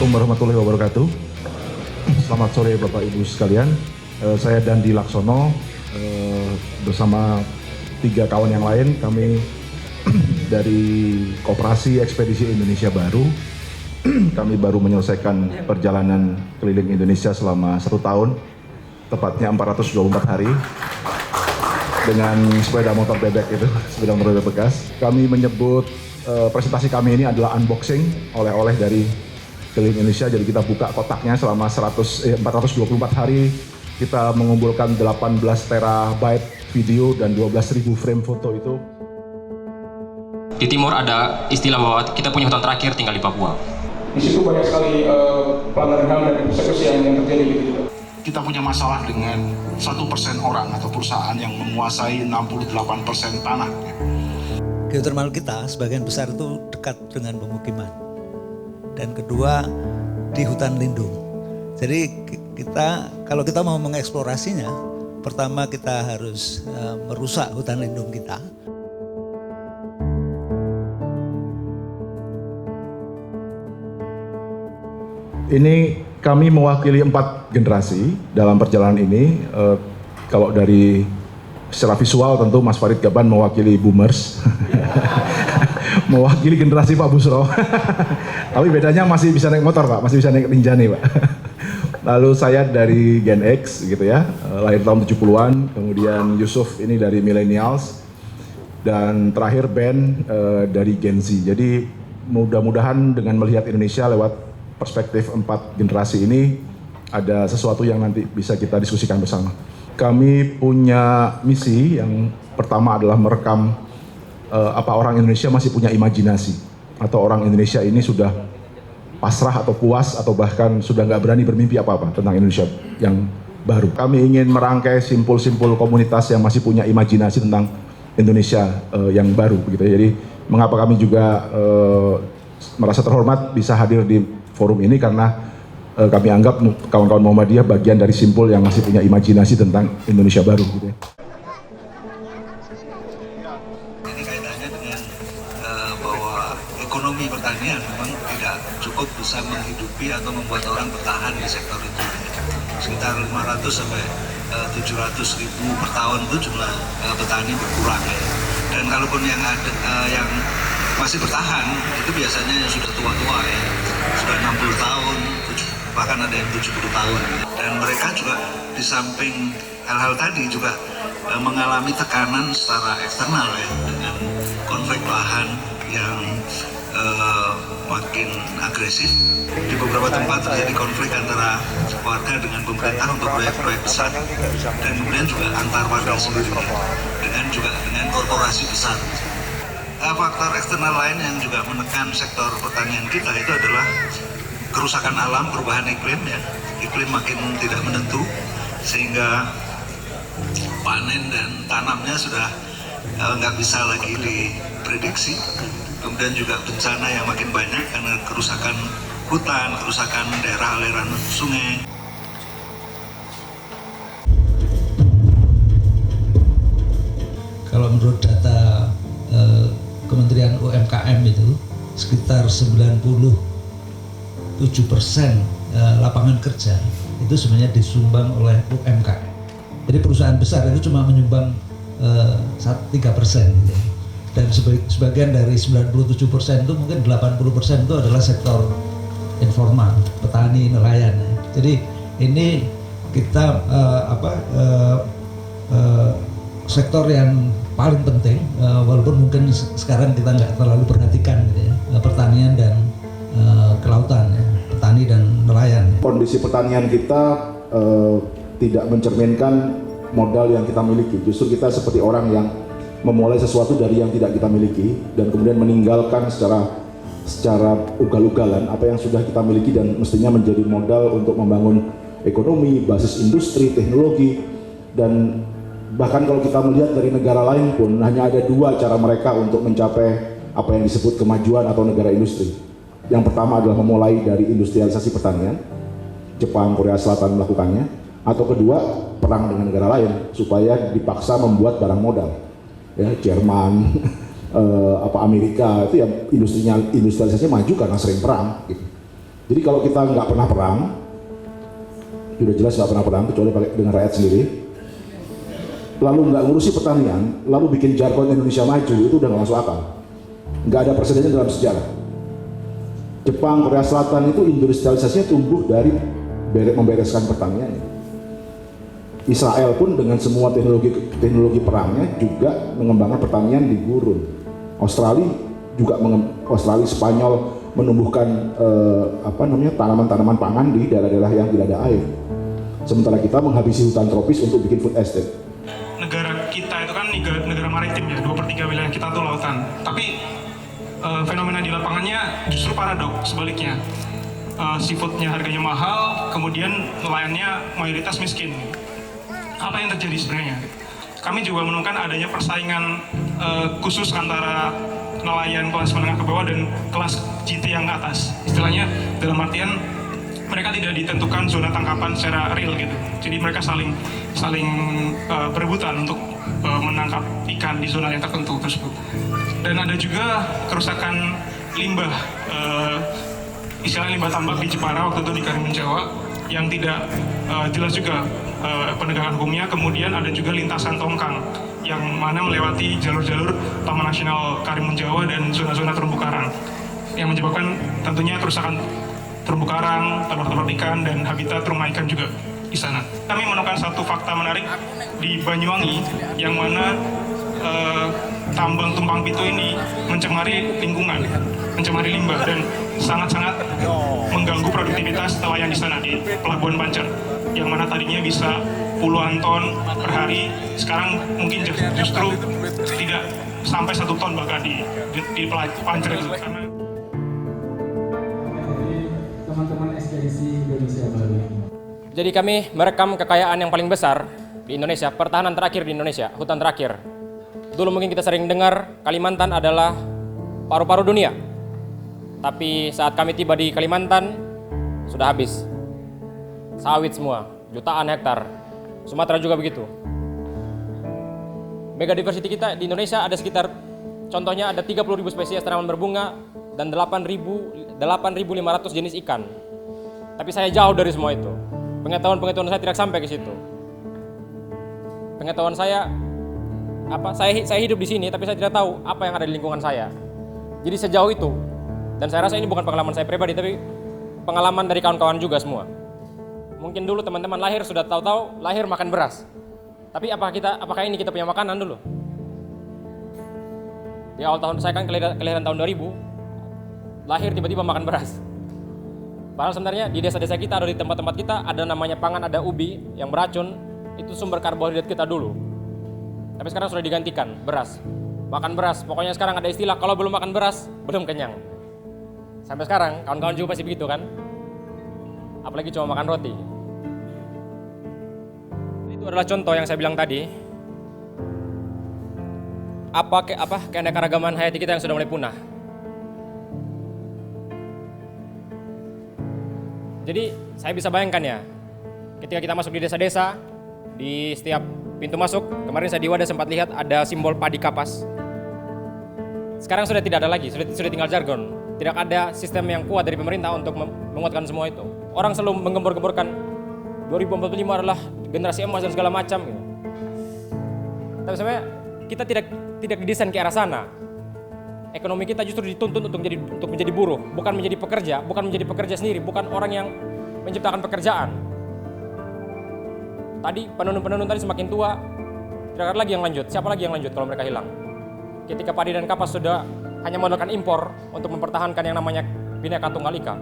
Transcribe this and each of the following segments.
Assalamualaikum warahmatullahi wabarakatuh. Selamat sore Bapak Ibu sekalian. Saya Dandi Laksono bersama 3 kawan yang lain. Kami dari Koperasi Ekspedisi Indonesia Baru. Kami baru menyelesaikan perjalanan keliling Indonesia selama 1 tahun, tepatnya 424 hari dengan sepeda motor bebek itu, sepeda motor bebek bekas. Kami menyebut presentasi kami ini adalah unboxing oleh-oleh dari keliling Indonesia. Jadi kita buka kotaknya selama 424 hari. Kita mengumpulkan 18 terabyte video dan 12.000 frame foto itu. Di timur ada istilah bahwa kita punya hutan terakhir tinggal di Papua. Di situ banyak sekali pelanggaran HAM dan persekusi yang terjadi gitu. Kita punya masalah dengan 1% orang atau perusahaan yang menguasai 68% tanah. Geotermal kita sebagian besar itu dekat dengan pemukiman. Dan kedua di hutan lindung. Jadi kalau kita mau mengeksplorasinya, pertama kita harus merusak hutan lindung kita. Ini kami mewakili 4 generasi dalam perjalanan ini. Kalau dari secara visual tentu Mas Farid Gaban mewakili boomers, mewakili generasi Pak Busro. Tapi bedanya masih bisa naik motor Pak, masih bisa naik Rinjani Pak. Lalu saya dari Gen X gitu ya, lahir tahun 70-an. Kemudian Yusuf ini dari Millennials. Dan terakhir Ben dari Gen Z. Jadi mudah-mudahan dengan melihat Indonesia lewat perspektif 4 generasi ini ada sesuatu yang nanti bisa kita diskusikan bersama. Kami punya misi yang pertama adalah merekam apa orang Indonesia masih punya imajinasi, atau orang Indonesia ini sudah pasrah atau puas atau bahkan sudah nggak berani bermimpi apa-apa tentang Indonesia yang baru. Kami ingin merangkai simpul-simpul komunitas yang masih punya imajinasi tentang Indonesia yang baru begitu. Jadi mengapa kami juga merasa terhormat bisa hadir di forum ini, karena kami anggap kawan-kawan Muhammadiyah bagian dari simpul yang masih punya imajinasi tentang Indonesia baru gitu ya. Ini kaitannya dengan bahwa ekonomi pertanian memang tidak cukup bisa menghidupi atau membuat orang bertahan di sektor itu. Sekitar 500 sampai 700 ribu per tahun itu jumlah petani berkurang ya. Dan kalaupun yang ada yang masih bertahan itu biasanya yang sudah tua-tua ya, sudah 60 tahun, bahkan ada yang 70 tahun. Dan mereka juga di samping hal-hal tadi juga mengalami tekanan secara eksternal ya, dengan konflik lahan yang makin agresif. Di beberapa tempat terjadi konflik antara warga dengan pemerintah untuk proyek-proyek besar, dan kemudian juga antar warga sendiri dengan korporasi besar. Faktor eksternal lain yang juga menekan sektor pertanian kita itu adalah kerusakan alam, perubahan iklim ya. Iklim makin tidak menentu sehingga panen dan tanamnya sudah nggak bisa lagi diprediksi. Kemudian juga bencana yang makin banyak karena kerusakan hutan, kerusakan daerah aliran sungai. Kalau menurut data Kementerian UMKM itu sekitar 97% lapangan kerja itu sebenarnya disumbang oleh UMKM. Jadi perusahaan besar itu cuma menyumbang 3%. Gitu. Dan sebagian dari 97% itu mungkin 80% itu adalah sektor informal, petani, nelayan. Jadi ini kita sektor yang paling penting, walaupun mungkin sekarang kita nggak terlalu perhatikan gitu ya, pertanian dan kelautan ya, petani dan nelayan. Kondisi pertanian kita tidak mencerminkan modal yang kita miliki. Justru kita seperti orang yang memulai sesuatu dari yang tidak kita miliki dan kemudian meninggalkan secara ugal-ugalan apa yang sudah kita miliki dan mestinya menjadi modal untuk membangun ekonomi, basis industri, teknologi. Dan bahkan kalau kita melihat dari negara lain pun hanya ada 2 cara mereka untuk mencapai apa yang disebut kemajuan atau negara industri. Yang pertama adalah memulai dari industrialisasi pertanian. Jepang, Korea Selatan melakukannya. Atau kedua, perang dengan negara lain supaya dipaksa membuat barang modal. Ya, Jerman, Amerika itu ya industrialisasinya maju karena sering perang gitu. Jadi kalau kita nggak pernah perang, sudah jelas nggak pernah perang kecuali dengan rakyat sendiri, lalu nggak ngurusi pertanian, lalu bikin jargon Indonesia maju, itu udah nggak masuk akal. Nggak ada presidennya dalam sejarah. Jepang, Korea Selatan itu industrialisasinya tumbuh dari membereskan pertaniannya. Israel pun dengan semua teknologi perangnya juga mengembangkan pertanian di gurun. Australia juga Australia, Spanyol menumbuhkan tanaman-tanaman pangan di daerah-daerah yang tidak ada air. Sementara kita menghabisi hutan tropis untuk bikin food estate. Negara kita itu kan negara maritim ya, 2/3 wilayah kita tuh lautan. Tapi fenomena di lapangannya justru paradok sebaliknya. Seafoodnya harganya mahal, kemudian nelayannya mayoritas miskin. Apa yang terjadi sebenarnya? Kami juga menemukan adanya persaingan khusus antara nelayan kelas menengah ke bawah dan kelas GT yang atas. Istilahnya dalam artian mereka tidak ditentukan zona tangkapan secara real gitu. Jadi mereka saling berebutan untuk menangkap ikan di zona yang tertentu tersebut. Dan ada juga kerusakan limbah, istilah limbah tambak di Jepara waktu itu di Karimun Jawa yang tidak jelas juga penegakan hukumnya. Kemudian ada juga lintasan tongkang yang mana melewati jalur-jalur Taman Nasional Karimun Jawa dan zona-zona terumbu karang yang menyebabkan tentunya kerusakan terumbu karang, telur-telur ikan, dan habitat rumah ikan juga di sana. Kami menemukan satu fakta menarik di Banyuwangi yang mana tambang tumpang pitu ini mencemari lingkungan, mencemari limbah, dan sangat-sangat mengganggu produktivitas nelayan di sana di Pelabuhan Pancer, yang mana tadinya bisa puluhan ton per hari, sekarang mungkin justru tidak sampai 1 ton bahkan di Pancer itu. Karena teman-teman ekspedisi Indonesia Baru. Jadi kami merekam kekayaan yang paling besar di Indonesia, pertahanan terakhir di Indonesia, hutan terakhir. Dulu mungkin kita sering dengar Kalimantan adalah paru-paru dunia. Tapi saat kami tiba di Kalimantan, sudah habis. Sawit semua, jutaan hektar. Sumatera juga begitu. Megadiversity kita di Indonesia ada sekitar, contohnya ada 30.000 spesies tanaman berbunga dan 8.500 jenis ikan. Tapi saya jauh dari semua itu. Pengetahuan saya tidak sampai ke situ. Pengetahuan saya saya hidup di sini, tapi saya tidak tahu apa yang ada di lingkungan saya. Jadi sejauh itu, dan saya rasa ini bukan pengalaman saya pribadi, tapi pengalaman dari kawan-kawan juga semua. Mungkin dulu teman-teman lahir sudah tahu-tahu lahir makan beras. Tapi apakah ini kita punya makanan dulu? Di awal tahun saya kan kelahiran tahun 2000, lahir tiba-tiba makan beras. Padahal sebenarnya di desa-desa kita atau di tempat-tempat kita ada namanya pangan, ada ubi yang beracun, itu sumber karbohidrat kita dulu. Tapi sekarang sudah digantikan, beras. Makan beras, pokoknya sekarang ada istilah kalau belum makan beras, belum kenyang. Sampai sekarang, kawan-kawan juga pasti begitu kan? Apalagi cuma makan roti. Itu adalah contoh yang saya bilang tadi. Keanekaragaman hayati kita yang sudah mulai punah. Jadi saya bisa bayangkan ya, ketika kita masuk di desa-desa, di setiap pintu masuk, kemarin saya di Wadah sempat lihat ada simbol padi kapas. Sekarang sudah tidak ada lagi, sudah tinggal jargon. Tidak ada sistem yang kuat dari pemerintah untuk menguatkan semua itu. Orang selalu menggembor-gemborkan 2045 adalah generasi emas dan segala macam gitu. Tapi sebenarnya kita tidak didesain ke arah sana. Ekonomi kita justru dituntut untuk menjadi buruh, bukan menjadi pekerja sendiri, bukan orang yang menciptakan pekerjaan. Tadi penenun tadi semakin tua, tidak ada lagi yang lanjut. Siapa lagi yang lanjut kalau mereka hilang? Ketika padi dan kapas sudah hanya mengandalkan impor untuk mempertahankan yang namanya Bhinneka Tunggal Ika.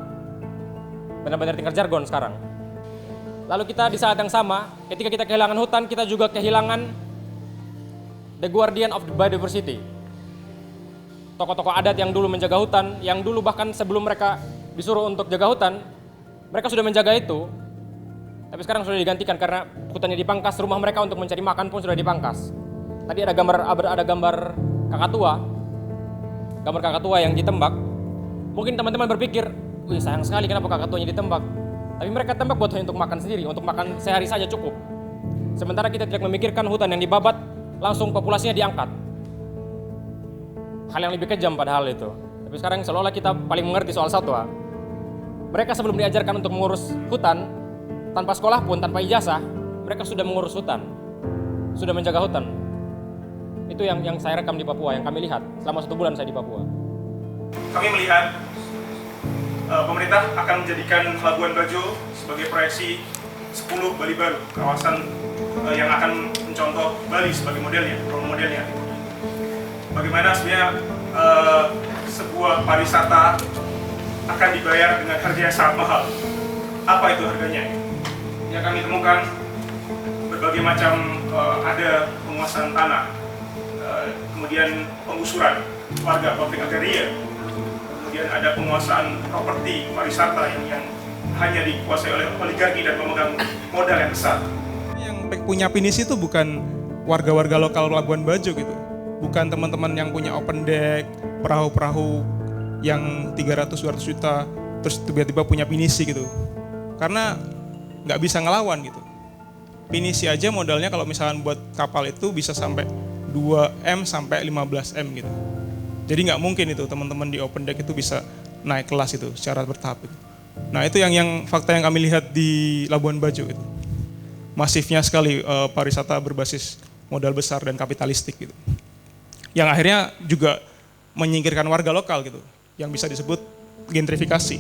Benar-benar tinggal jargon sekarang. Lalu kita di saat yang sama, ketika kita kehilangan hutan, kita juga kehilangan the guardian of the biodiversity. Tokoh-tokoh adat yang dulu menjaga hutan, yang dulu bahkan sebelum mereka disuruh untuk jaga hutan, mereka sudah menjaga itu. Tapi sekarang sudah digantikan karena hutannya dipangkas, rumah mereka untuk mencari makan pun sudah dipangkas. Tadi ada gambar kakak tua yang ditembak. Mungkin teman-teman berpikir, wih sayang sekali kenapa kakak tuanya ditembak. Tapi mereka tembak buat hanya untuk makan sendiri, untuk makan sehari saja cukup. Sementara kita tidak memikirkan hutan yang dibabat, langsung populasinya diangkat. Hal yang lebih kejam padahal itu. Tapi sekarang seolah-olah kita paling mengerti soal satwa. Mereka sebelum diajarkan untuk mengurus hutan, tanpa sekolah pun, tanpa ijazah, mereka sudah mengurus hutan, sudah menjaga hutan. Itu yang saya rekam di Papua, yang kami lihat selama 1 bulan saya di Papua. Kami melihat pemerintah akan menjadikan Labuan Bajo sebagai proyeksi 10 Bali baru, kawasan yang akan mencontoh Bali sebagai modelnya, role modelnya. Bagaimana sebenarnya sebuah pariwisata akan dibayar dengan harga yang sangat mahal. Apa itu harganya? Yang kami temukan berbagai macam, ada penguasaan tanah, kemudian penggusuran warga, konflik agraria, kemudian ada penguasaan properti pariwisata yang hanya dikuasai oleh oligarki dan pemegang modal yang besar. Yang punya pinisi itu bukan warga-warga lokal Labuan Bajo gitu, bukan teman-teman yang punya open deck, perahu-perahu yang 300-200 juta, terus tiba-tiba punya pinisi gitu. Karena nggak bisa ngelawan gitu. Pinisi aja modalnya kalau misalkan buat kapal itu bisa sampai 2M sampai 15M gitu. Jadi nggak mungkin itu teman-teman di open deck itu bisa naik kelas itu secara bertahap gitu. Nah itu yang fakta yang kami lihat di Labuan Bajo gitu. Masifnya sekali pariwisata berbasis modal besar dan kapitalistik gitu. Yang akhirnya juga menyingkirkan warga lokal gitu, yang bisa disebut gentrifikasi.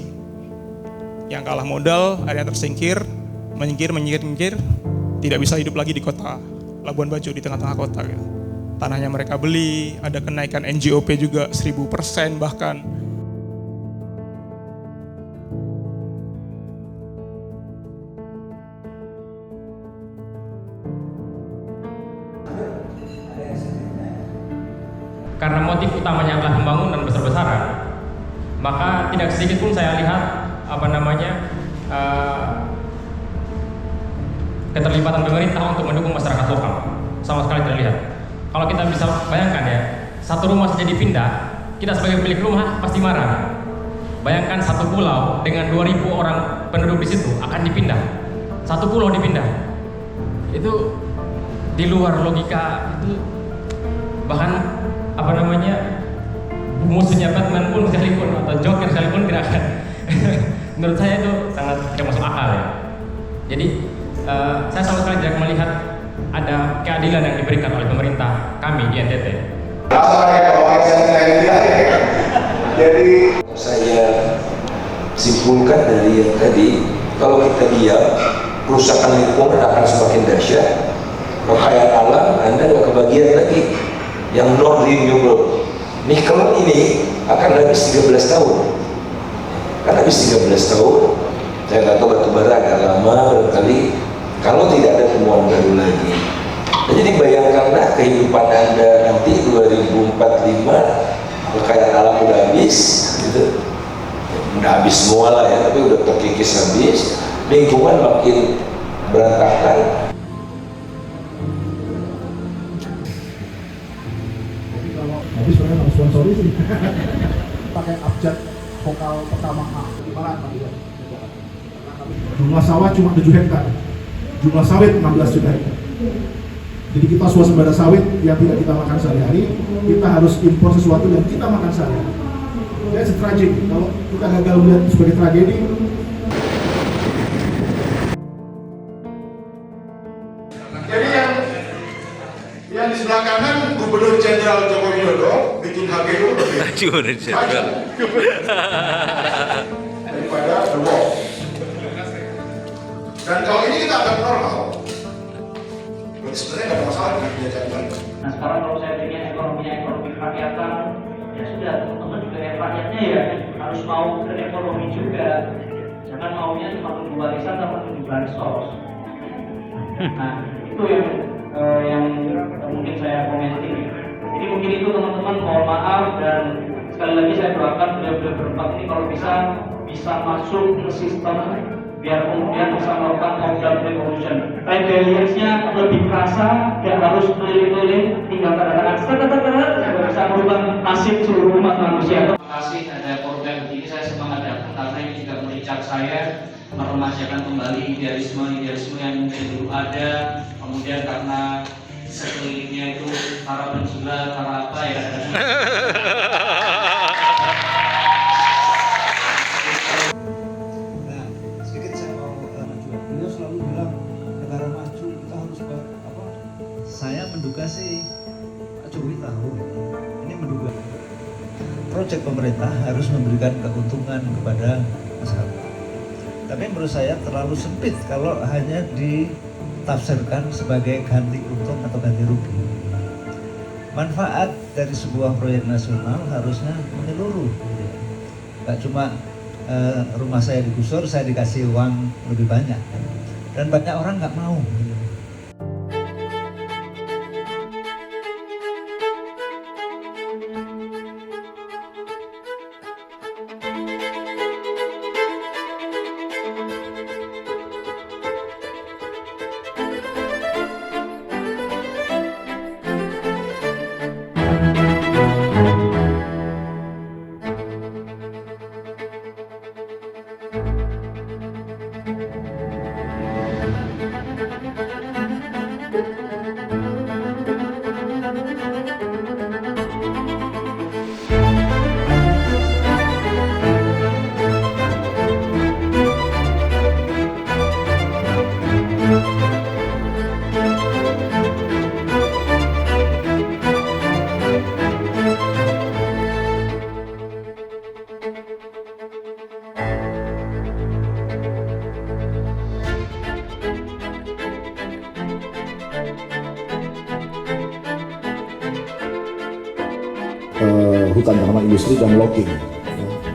Yang kalah modal akhirnya tersingkir, menyingkir, tidak bisa hidup lagi di kota Labuan Bajo, di tengah-tengah kota gitu. Tanahnya mereka beli, ada kenaikan NJOP juga 1000% bahkan. Karena motif utamanya adalah pembangunan besar-besaran, maka tidak sedikit pun saya lihat keterlibatan pemerintah untuk mendukung masyarakat lokal, sama sekali tidak lihat. Kalau kita bisa bayangkan ya, satu rumah saja dipindah, kita sebagai pemilik rumah pasti marah. Bayangkan satu pulau dengan 2000 orang penduduk di situ akan dipindah, satu pulau dipindah, itu di luar logika itu. Bahkan musuhnya Batman pun sekalipun atau Joker sekalipun tidak akan. Menurut saya itu sangat tidak masuk akal ya. Jadi saya sama sekali tidak melihat ada keadilan yang diberikan oleh pemerintah kami di NTT. Jadi saya simpulkan dari yang tadi, kalau kita diam, kerusakan lingkungan akan semakin dahsyat. Kekayaan alam Anda nggak kebagian lagi. Yang non-renewable nikel ini akan habis 13 tahun. Akan habis 13 tahun. Saya nggak tahu batu bara agak lama barangkali. Kalau tidak ada temuan baru lagi. Nah, jadi bayangkanlah kehidupan Anda nanti 2045, kekayaan alam udah habis, gitu. Udah habis semua lah ya, tapi udah terkikis habis. Lingkungan makin berantakan. Tapi sebenarnya harus sponsori sih. Pakai abjad vokal pertama A. Gimana Pak Iwan? Jumlah sawah cuma 7 hektar. Jumlah sawit 16 juta hektar. Jadi kita swasembada sawit yang tidak kita makan sehari-hari, kita harus impor sesuatu yang kita makan sehari-hari. That's tragic. Kalau kita gagal melihat sebagai tragedi. Jadi yang di sebelah kanan Gubernur Jenderal Joko Widodo bikin HGU lebih daripada The Wall. Dan kalau ini kita anggap normal, berarti sebenarnya nggak ada masalah dengan penjajahan Belanda. Nah sekarang kalau saya pikir ekonominya ekonomi kerakyatan, ya sudah teman-teman juga yang rakyatnya ya harus mau berekonomi juga. Jangan maunya cuma tunggu barisan sama tunggu bansos. Nah itu yang mungkin saya komentin. Jadi mungkin itu teman-teman, mohon maaf, dan sekali lagi saya doakan beliau-beliau berempat ini kalau bisa masuk ke sistem biar kemudian bisa melakukan modal revolution. Rebellionsnya lebih kerasa, gak harus keliling-keliling, tinggal kadang-kadang sudah bisa merubah nasib seluruh umat manusia. Terima kasih ada program ini, saya semangat datang karena ini juga mericat saya meremajakan kembali idealisme yang mungkin dulu ada. Kemudian karena sekelilingnya itu para penjilat, para apa ya. Saya menduga sih Pak Jokowi tahu, ini menduga proyek pemerintah harus memberikan keuntungan kepada masyarakat. Tapi menurut saya terlalu sempit kalau hanya ditafsirkan sebagai ganti untung atau ganti rugi. Manfaat dari sebuah proyek nasional harusnya menyeluruh. Gak cuma rumah saya digusur, saya dikasih uang lebih banyak. Dan banyak orang nggak mau. Hutan tanaman industri dan logging,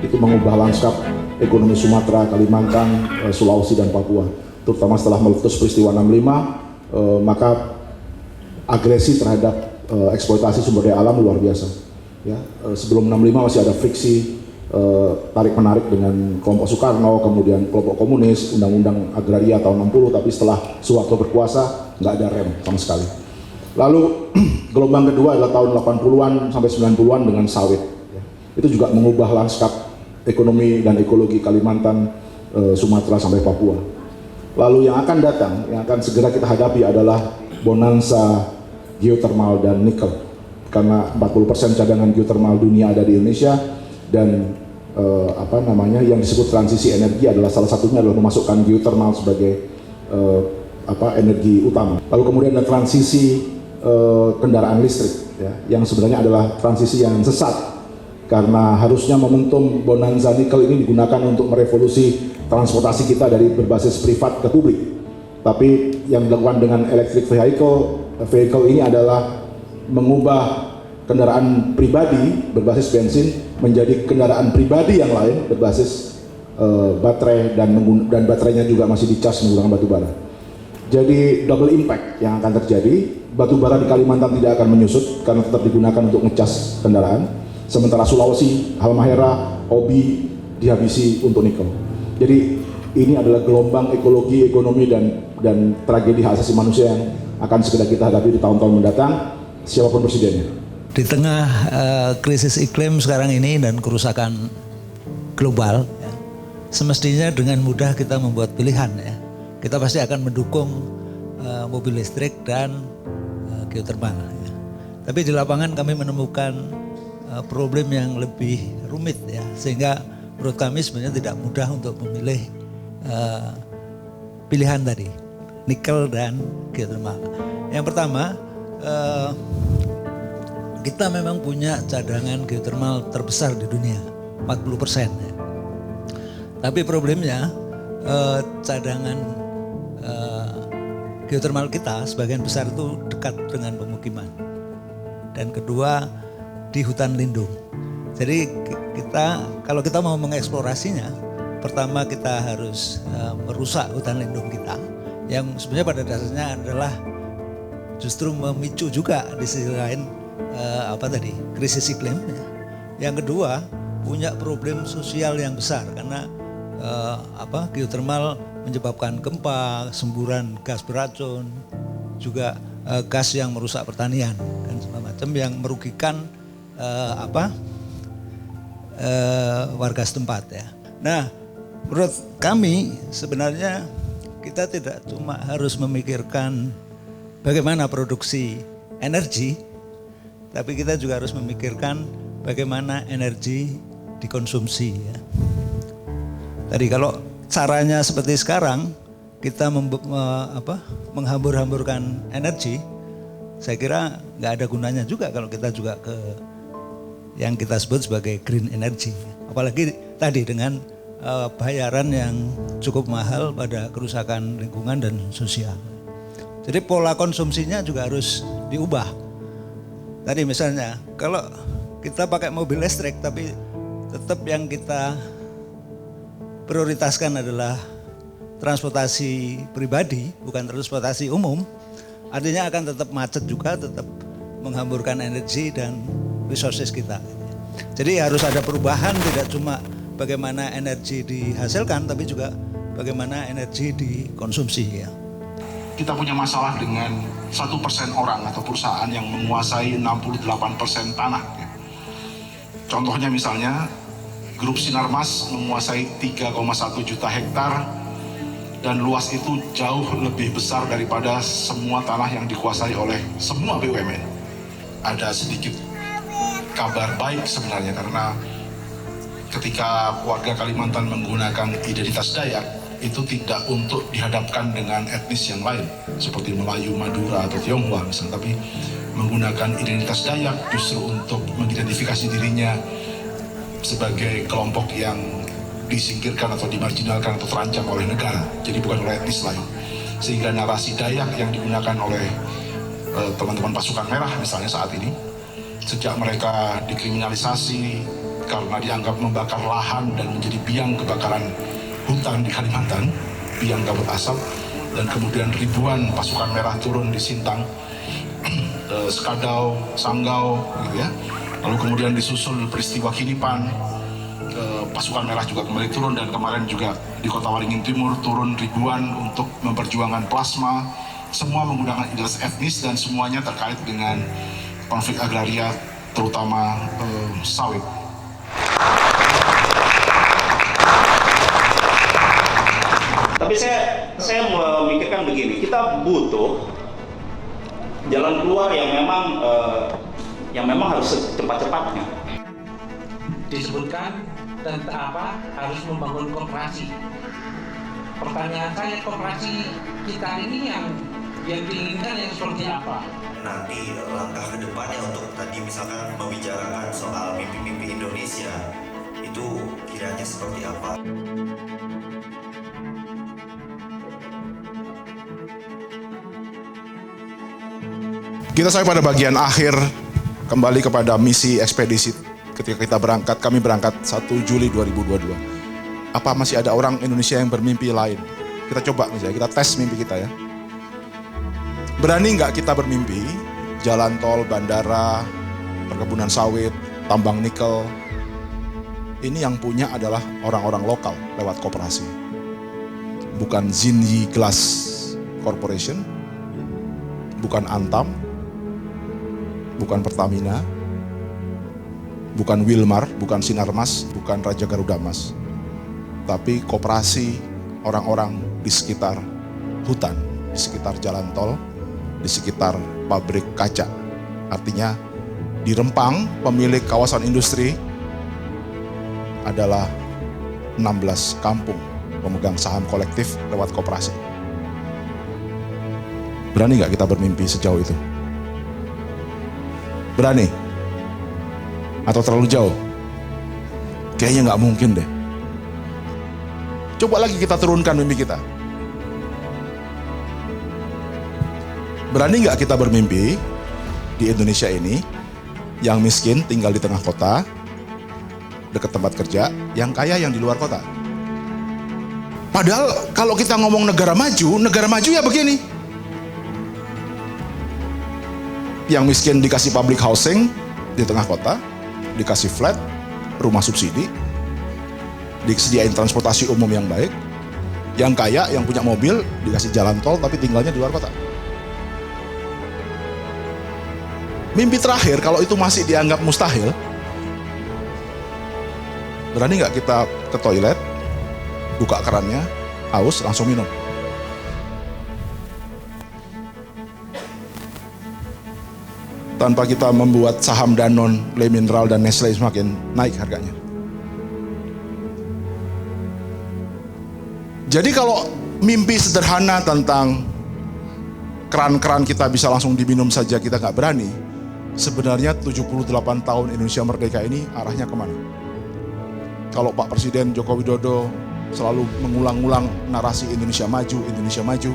itu mengubah lanskap ekonomi Sumatera, Kalimantan, Sulawesi dan Papua. Terutama setelah meletus peristiwa 65, maka agresi terhadap eksploitasi sumber daya alam luar biasa. Ya, sebelum 65 masih ada friksi tarik menarik dengan kelompok Soekarno, kemudian kelompok komunis, undang-undang agraria tahun 60, tapi setelah Soeharto berkuasa nggak ada rem sama sekali. Lalu gelombang kedua adalah tahun 80-an sampai 90-an dengan sawit. Itu juga mengubah lanskap ekonomi dan ekologi Kalimantan, Sumatera sampai Papua. Lalu yang akan datang, yang akan segera kita hadapi adalah bonanza geothermal dan nikel. Karena 40% cadangan geothermal dunia ada di Indonesia dan yang disebut transisi energi adalah salah satunya adalah memasukkan geothermal sebagai energi utama. Lalu kemudian ada transisi kendaraan listrik, ya, yang sebenarnya adalah transisi yang sesat karena harusnya momentum bonanza nikel ini digunakan untuk merevolusi transportasi kita dari berbasis privat ke publik. Tapi yang dilakukan dengan electric vehicle ini adalah mengubah kendaraan pribadi berbasis bensin menjadi kendaraan pribadi yang lain berbasis baterai dan baterainya juga masih dicas menggunakan batu bara. Jadi double impact yang akan terjadi. Batu bara di Kalimantan tidak akan menyusut karena tetap digunakan untuk ngecas kendaraan. Sementara Sulawesi, Halmahera, Obi dihabisi untuk nikel. Jadi ini adalah gelombang ekologi, ekonomi dan tragedi hak asasi manusia yang akan segera kita hadapi di tahun-tahun mendatang, siapapun presidennya. Di tengah krisis iklim sekarang ini dan kerusakan global, ya, semestinya dengan mudah kita membuat pilihan. Ya. Kita pasti akan mendukung mobil listrik dan geothermal. Ya. Tapi di lapangan kami menemukan problem yang lebih rumit, ya, sehingga menurut kami sebenarnya tidak mudah untuk memilih pilihan tadi, nikel dan geothermal. Yang pertama, kita memang punya cadangan geothermal terbesar di dunia, 40%. Ya. Tapi problemnya cadangan geothermal kita sebagian besar itu dekat dengan pemukiman. Dan kedua, di hutan lindung. Jadi kalau kita mau mengeksplorasinya, pertama kita harus merusak hutan lindung kita, yang sebenarnya pada dasarnya adalah justru memicu juga di sisi lain krisis iklim. Yang kedua, punya problem sosial yang besar karena geothermal menyebabkan gempa, semburan gas beracun, juga gas yang merusak pertanian dan segala macam yang merugikan warga setempat, ya. Nah, menurut kami sebenarnya kita tidak cuma harus memikirkan bagaimana produksi energi, tapi kita juga harus memikirkan bagaimana energi dikonsumsi. Ya. Tadi kalau caranya seperti sekarang, kita menghambur-hamburkan energi, saya kira nggak ada gunanya juga kalau kita juga ke yang kita sebut sebagai green energy. Apalagi tadi dengan bayaran yang cukup mahal pada kerusakan lingkungan dan sosial. Jadi pola konsumsinya juga harus diubah. Tadi misalnya kalau kita pakai mobil listrik tapi tetap yang kita prioritaskan adalah transportasi pribadi, bukan transportasi umum, artinya akan tetap macet juga, tetap menghamburkan energi dan resources kita. Jadi harus ada perubahan, tidak cuma bagaimana energi dihasilkan, tapi juga bagaimana energi dikonsumsi ya. Kita punya masalah dengan 1% orang atau perusahaan yang menguasai 68% tanah. Contohnya misalnya, Grup Sinarmas menguasai 3,1 juta hektar dan luas itu jauh lebih besar daripada semua tanah yang dikuasai oleh semua BUMN. Ada sedikit kabar baik sebenarnya karena ketika warga Kalimantan menggunakan identitas Dayak itu tidak untuk dihadapkan dengan etnis yang lain seperti Melayu, Madura atau Tionghoa misalnya, tapi menggunakan identitas Dayak justru untuk mengidentifikasi dirinya sebagai kelompok yang disingkirkan atau dimarginalkan atau terancam oleh negara, jadi bukan oleh etnis lain. Sehingga narasi Dayak yang digunakan oleh teman-teman pasukan merah misalnya saat ini, sejak mereka dikriminalisasi karena dianggap membakar lahan dan menjadi biang kebakaran hutan di Kalimantan, biang kabut asap, dan kemudian ribuan pasukan merah turun di Sintang, Skadau, Sanggau, gitu ya. Lalu kemudian disusul peristiwa Kinipan, pasukan merah juga kembali turun, dan kemarin juga di Kota Waringin Timur turun ribuan untuk memperjuangkan plasma. Semua menggunakan identitas etnis dan semuanya terkait dengan konflik agraria, terutama sawit. Tapi saya memikirkan begini, kita butuh jalan keluar yang memang harus secepat-cepatnya. Disebutkan tentang harus membangun koperasi. Pertanyaan saya, koperasi kita ini yang diinginkan yang seperti apa? Nanti langkah ke depannya untuk tadi misalkan membicarakan soal mimpi-mimpi Indonesia itu kiranya seperti apa? Kita sampai pada bagian akhir, kembali kepada misi ekspedisi. Ketika kita berangkat, kami berangkat 1 Juli 2022. Apa masih ada orang Indonesia yang bermimpi lain? Kita coba misalnya, kita tes mimpi kita ya. Berani nggak kita bermimpi, jalan tol, bandara, perkebunan sawit, tambang nikel, ini yang punya adalah orang-orang lokal lewat koperasi. Bukan Xinyi Glass Corporation, bukan Antam, bukan Pertamina, bukan Wilmar, bukan Sinarmas, bukan Raja Garuda Mas, tapi koperasi orang-orang di sekitar hutan, di sekitar jalan tol, di sekitar pabrik kaca. Artinya di Rempang, pemilik kawasan industri adalah 16 kampung pemegang saham kolektif lewat koperasi. Berani nggak kita bermimpi sejauh itu? Berani? Atau terlalu jauh? Kayaknya nggak mungkin deh. Coba lagi kita turunkan mimpi kita. Berani nggak kita bermimpi di Indonesia ini, yang miskin tinggal di tengah kota, dekat tempat kerja, yang kaya yang di luar kota. Padahal kalau kita ngomong negara maju ya begini. Yang miskin dikasih public housing di tengah kota, dikasih flat, rumah subsidi, disediain transportasi umum yang baik. Yang kaya, yang punya mobil, dikasih jalan tol tapi tinggalnya di luar kota. Mimpi terakhir, kalau itu masih dianggap mustahil, berani nggak kita ke toilet, buka kerannya, haus, langsung minum? Tanpa kita membuat saham Danone, Le Mineral, dan Nestle semakin naik harganya. Jadi kalau mimpi sederhana tentang keran-keran kita bisa langsung diminum saja kita nggak berani, sebenarnya 78 tahun Indonesia merdeka ini arahnya kemana? Kalau Pak Presiden Joko Widodo selalu mengulang-ulang narasi Indonesia maju,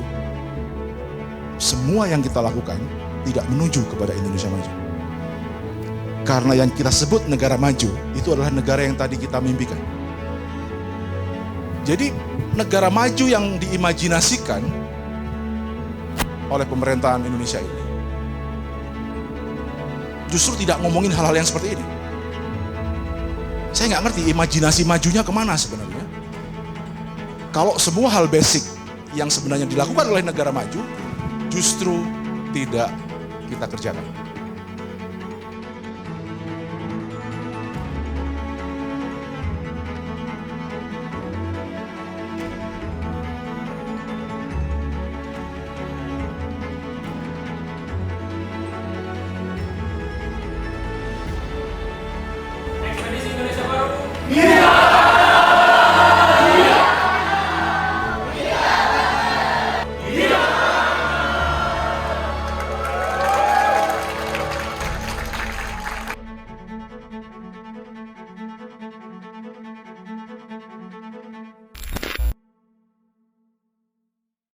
semua yang kita lakukan tidak menuju kepada Indonesia maju. Karena yang kita sebut negara maju, itu adalah negara yang tadi kita mimpikan. Jadi negara maju yang diimajinasikan oleh pemerintahan Indonesia ini justru tidak ngomongin hal-hal yang seperti ini. Saya nggak ngerti imajinasi majunya kemana sebenarnya. Kalau semua hal basic yang sebenarnya dilakukan oleh negara maju justru tidak kita kerjakan.